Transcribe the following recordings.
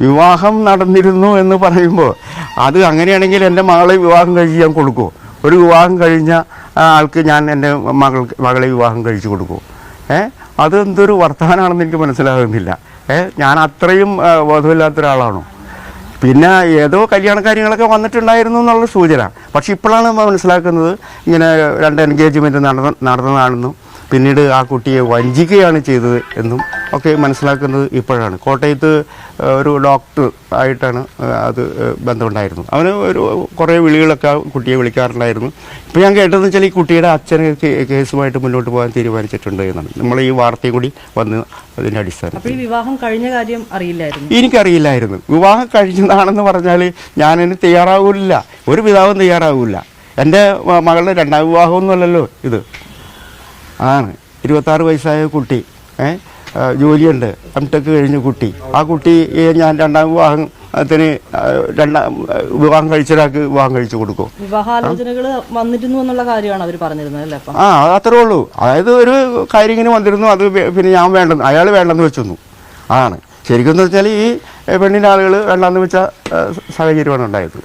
വിവാഹം നടന്നിരുന്നു എന്ന് പറയുമ്പോൾ അത് അങ്ങനെയാണെങ്കിൽ എൻ്റെ മകളെ വിവാഹം കഴിച്ച് ഞാൻ കൊടുക്കുമോ? ഒരു വിവാഹം കഴിഞ്ഞ ആൾക്ക് ഞാൻ എൻ്റെ മകളെ വിവാഹം കഴിച്ച് കൊടുക്കുമോ? അതെന്തൊരു വർത്തമാനമാണെന്ന് എനിക്ക് മനസ്സിലാകുന്നില്ല. ഞാൻ അത്രയും ബോധമില്ലാത്ത ഒരാളാണോ? പിന്നെ ഏതോ കല്യാണ കാര്യങ്ങളൊക്കെ വന്നിട്ടുണ്ടായിരുന്നു എന്നുള്ള സൂചന. പക്ഷെ ഇപ്പോഴാണ് മനസ്സിലാക്കുന്നത് ഇങ്ങനെ 2 എൻഗേജ്മെൻറ്റ് നടന്നതാണെന്നും പിന്നീട് ആ കുട്ടിയെ വഞ്ചിക്കുകയാണ് ചെയ്തത് എന്നും ഒക്കെ മനസ്സിലാക്കുന്നത് ഇപ്പോഴാണ്. കോട്ടയത്ത് ഒരു ഡോക്ടർ ആയിട്ടാണ് അത് ബന്ധമുണ്ടായിരുന്നു. അവന് കുറേ വിളികളൊക്കെ കുട്ടിയെ വിളിക്കാറുണ്ടായിരുന്നു. ഇപ്പോൾ ഞാൻ കേട്ടതെന്ന് വെച്ചാൽ ഈ കുട്ടിയുടെ അച്ഛന് കേസുമായിട്ട് മുന്നോട്ട് പോകാൻ തീരുമാനിച്ചിട്ടുണ്ട് എന്നാണ് നമ്മൾ ഈ വാർത്തയും കൂടി വന്ന് അതിൻ്റെ അടിസ്ഥാനം. വിവാഹം കഴിഞ്ഞ കാര്യം അറിയില്ലായിരുന്നു? എനിക്കറിയില്ലായിരുന്നു. വിവാഹം കഴിഞ്ഞതാണെന്ന് പറഞ്ഞാൽ ഞാനതിന് തയ്യാറാവില്ല, ഒരു പിതാവും തയ്യാറാവില്ല. എൻ്റെ മകളുടെ 2ാം വിവാഹമൊന്നുമല്ലല്ലോ ഇത്. ആണ് 26 വയസ്സായ കുട്ടി, ജോലിയുണ്ട്, എംടെക് കഴിഞ്ഞ കുട്ടി. ആ കുട്ടിയെ ഞാൻ 2ാം വിവാഹത്തിന് വിവാഹം കഴിച്ചൊരാൾക്ക് വിവാഹം കഴിച്ചു കൊടുക്കും. വിവാഹാലോചനകൾ വന്നിരുന്നു എന്നുള്ള കാര്യമാണ് അവർ പറഞ്ഞിരുന്നത് അല്ലേ? അത്രേ ഉള്ളൂ. അതായത് ഒരു കാര്യം ഇങ്ങനെ വന്നിരുന്നു, അത് പിന്നെ ഞാൻ വേണ്ടെന്ന്, അയാൾ വേണ്ടെന്ന് വെച്ചൊന്നു. ആണ് ശരിക്കും എന്ന് വെച്ചാൽ ഈ പെണ്ണിൻ്റെ ആളുകൾ വേണ്ടെന്ന് വെച്ച സാഹചര്യമാണ് ഉണ്ടായത്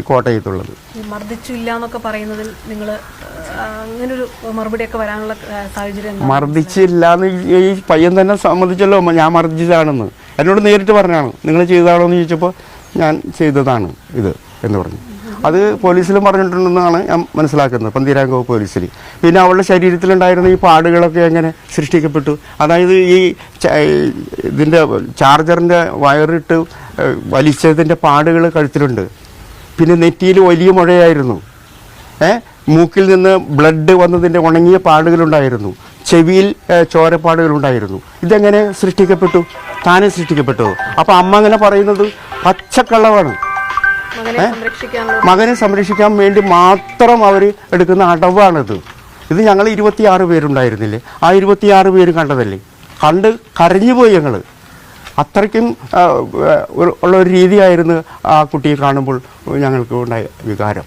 കോട്ടയത്തുള്ളത്. മർദ്ദിച്ചില്ല എന്നൊക്കെ പറയുന്നതിൽ നിങ്ങൾ അങ്ങനൊരു മറുപടിയൊക്കെ വരാനുള്ള സാഹചര്യം? മർദ്ദിച്ചില്ല എന്ന് ഈ പയ്യൻ തന്നെ സമ്മതിച്ചല്ലോ, ഞാൻ മർദ്ദിച്ചതാണെന്ന് എന്നോട് നേരിട്ട് പറഞ്ഞാണ്. നിങ്ങൾ ചെയ്തതാണോ എന്ന് ചോദിച്ചപ്പോൾ ഞാൻ ചെയ്തതാണ് ഇത് എന്ന് പറഞ്ഞു. അത് പോലീസിലും പറഞ്ഞിട്ടുണ്ടെന്നാണ് ഞാൻ മനസ്സിലാക്കുന്നത്, പന്തീരാങ്കോവ് പോലീസിൽ. പിന്നെ അവളുടെ ശരീരത്തിലുണ്ടായിരുന്ന ഈ പാടുകളൊക്കെ എങ്ങനെ സൃഷ്ടിക്കപ്പെട്ടു? അതായത് ഈ ഇതിൻ്റെ ചാർജറിൻ്റെ വയറിട്ട് വലിച്ചതിൻ്റെ പാടുകൾ കഴുത്തിലുണ്ട്. പിന്നെ നെറ്റിയിൽ വലിയ മുഴയായിരുന്നു. മൂക്കിൽ നിന്ന് ബ്ലഡ് വന്നതിൻ്റെ ഉണങ്ങിയ പാടുകളുണ്ടായിരുന്നു. ചെവിയിൽ ചോരപ്പാടുകളുണ്ടായിരുന്നു. ഇതെങ്ങനെ സൃഷ്ടിക്കപ്പെട്ടു? താനെ സൃഷ്ടിക്കപ്പെട്ടു. അപ്പോൾ അമ്മ അങ്ങനെ പറയുന്നത് പച്ചക്കള്ളമാണ്. മകനെ സംരക്ഷിക്കാൻ വേണ്ടി മാത്രം അവർ എടുക്കുന്ന അടവാണിത്. ഇത് ഞങ്ങൾ 26 പേരുണ്ടായിരുന്നില്ലേ? ആ 26 പേര് കണ്ടതല്ലേ? കണ്ട് കരഞ്ഞുപോയി ഞങ്ങൾ. അത്രയ്ക്കും ഉള്ള ഒരു രീതിയായിരുന്നു ആ കുട്ടിയെ കാണുമ്പോൾ ഞങ്ങൾക്ക് ഉണ്ടായ വികാരം.